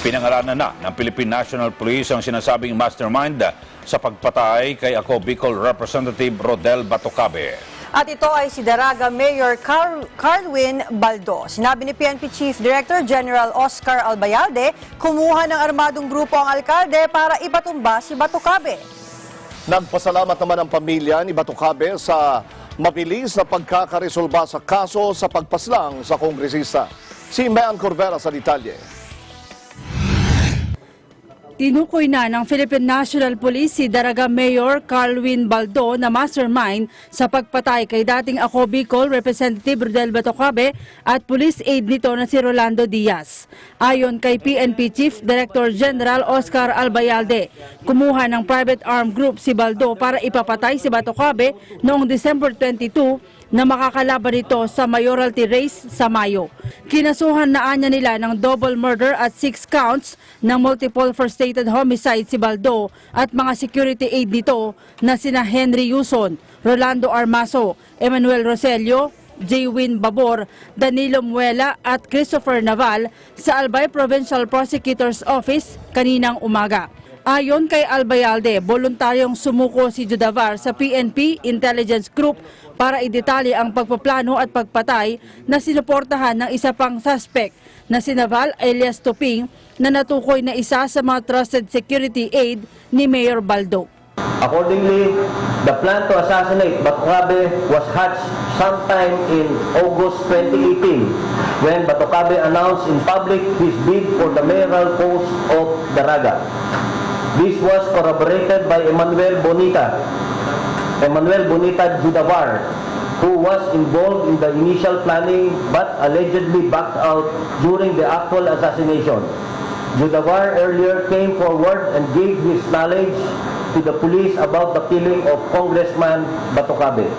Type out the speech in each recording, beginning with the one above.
Pinangalanan na ng Philippine National Police ang sinasabing mastermind sa pagpatay kay Ako Bicol Representative Rodel Batocabe. At ito ay si Daraga Mayor Carwin Baldo. Sinabi ni PNP Chief Director General Oscar Albayalde, kumuha ng armadong grupo ang alkalde para ipatumba si Batocabe. Nagpasalamat naman ang pamilya ni Batocabe sa mabilis na pagkakaresolba sa kaso sa pagpaslang sa kongresista. Si Mayan Corvera sa detalye. Tinukoy na ng Philippine National Police si Daraga Mayor Carwin Baldo na mastermind sa pagpatay kay dating Ako Bicol Representative Rodel Batocabe at police aide nito na si Rolando Diaz. Ayon kay PNP Chief Director General Oscar Albayalde, kumuha ng private armed group si Baldo para ipapatay si Batocabe noong December 22 na makakalaban ito sa mayoralty race sa Mayo. Kinasuhan na anya nila ng double murder at 6 counts ng multiple frustrated homicide si Baldo at mga security aide nito na sina Henry Yuson, Rolando Armaso, Emmanuel Roselio, Jaywin Babor, Danilo Muela at Christopher Naval sa Albay Provincial Prosecutor's Office kaninang umaga. Ayon kay Albayalde, voluntaryong sumuko si Judavar sa PNP Intelligence Group para idetalye ang pagpaplano at pagpatay na sinuportahan ng isa pang suspect na si Naval alias Tuping na natukoy na isa sa mga trusted security aide ni Mayor Baldo. Accordingly, the plan to assassinate Batocabe was hatched sometime in August 2018 when Batocabe announced in public his bid for the mayoral post of Daraga. This was corroborated by Emmanuel Bonita Judavar, who was involved in the initial planning but allegedly backed out during the actual assassination. Judavar earlier came forward and gave his knowledge to the police about the killing of Congressman Batocabe.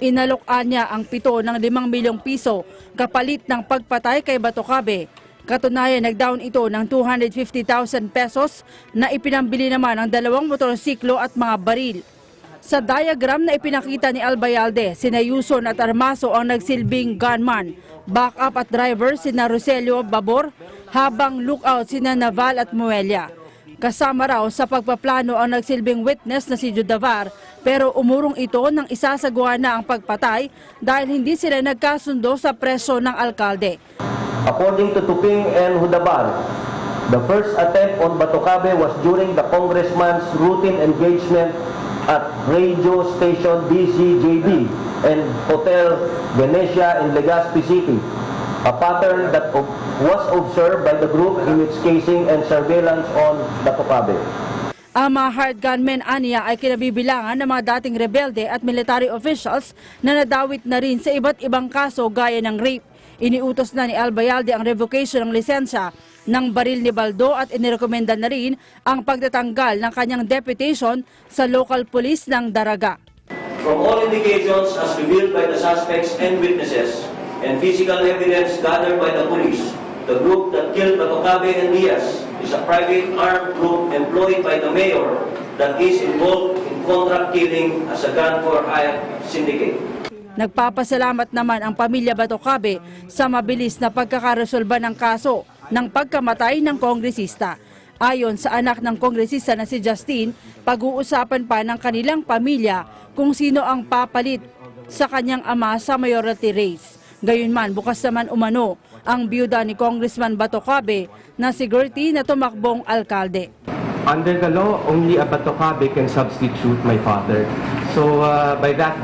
Inalok niya ang 7 ng 5 milyong piso kapalit ng pagpatay kay Batocabe. Katunayan, nagdown ito ng 250,000 pesos na ipinambili naman ng 2 motorsiklo at mga baril. Sa diagram na ipinakita ni Albayalde, sina Yuson at Armaso ang nagsilbing gunman, backup at driver sina Roselio Babor, habang lookout sina Naval at Muelia. Kasama raw sa pagpaplano ang nagsilbing witness na si Judavar, pero umurong ito nang isasagawa na ang pagpatay dahil hindi sila nagkasundo sa preso ng alkalde. According to Tuping and Judavar, the first attempt on Batocabe was during the congressman's routine engagement at radio station DCJB and Hotel Venecia in Legazpi City, a pattern that was observed by the group in its casing and surveillance on Batocabe. Ang mga hard gunmen aniya ay kinabibilangan ng mga dating rebelde at military officials na nadawit na rin sa iba't ibang kaso gaya ng rape. Iniutos na ni Albayalde ang revocation ng lisensya ng baril ni Baldo at inirekomenda na rin ang pagtatanggal ng kanyang deputation sa local police ng Daraga. From all indications as revealed by the suspects and witnesses and physical evidence gathered by the police, the group that killed Batocabe and Diaz is a private armed group employed by the mayor that is involved in contract killing as a gun for hire syndicate. Nagpapasalamat naman ang pamilya Batocabe sa mabilis na pagkakaresolba ng kaso ng pagkamatay ng kongresista. Ayon sa anak ng kongresista na si Justine, pag-uusapan pa ng kanilang pamilya kung sino ang papalit sa kanyang ama sa mayoralty race. Gayunman, bukas naman umano ang biyuda ni Congressman Batocabe na si Gertie na tumakbong alkalde. Under the law, only a Batocabe can substitute my father. So by that,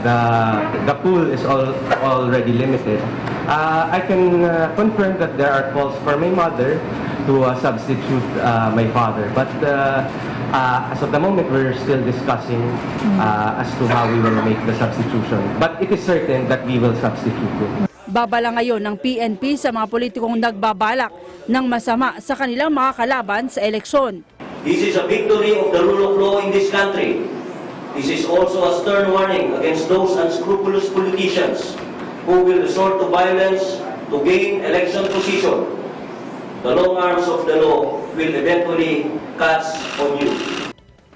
the pool is already limited. I can confirm that there are calls for my mother to substitute my father. But as of the moment, we're still discussing as to how we will make the substitution. But it is certain that we will substitute it. Babala ngayon ng PNP sa mga politikong nagbabalak ng masama sa kanilang mga kalaban sa eleksyon. This is a victory of the rule of law in this country. This is also a stern warning against those unscrupulous politicians who will resort to violence to gain election position. The long arms of the law will eventually catch on you.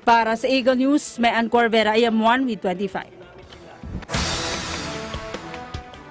Para sa Eagle News, Mayan Corvera, IM1 with 25.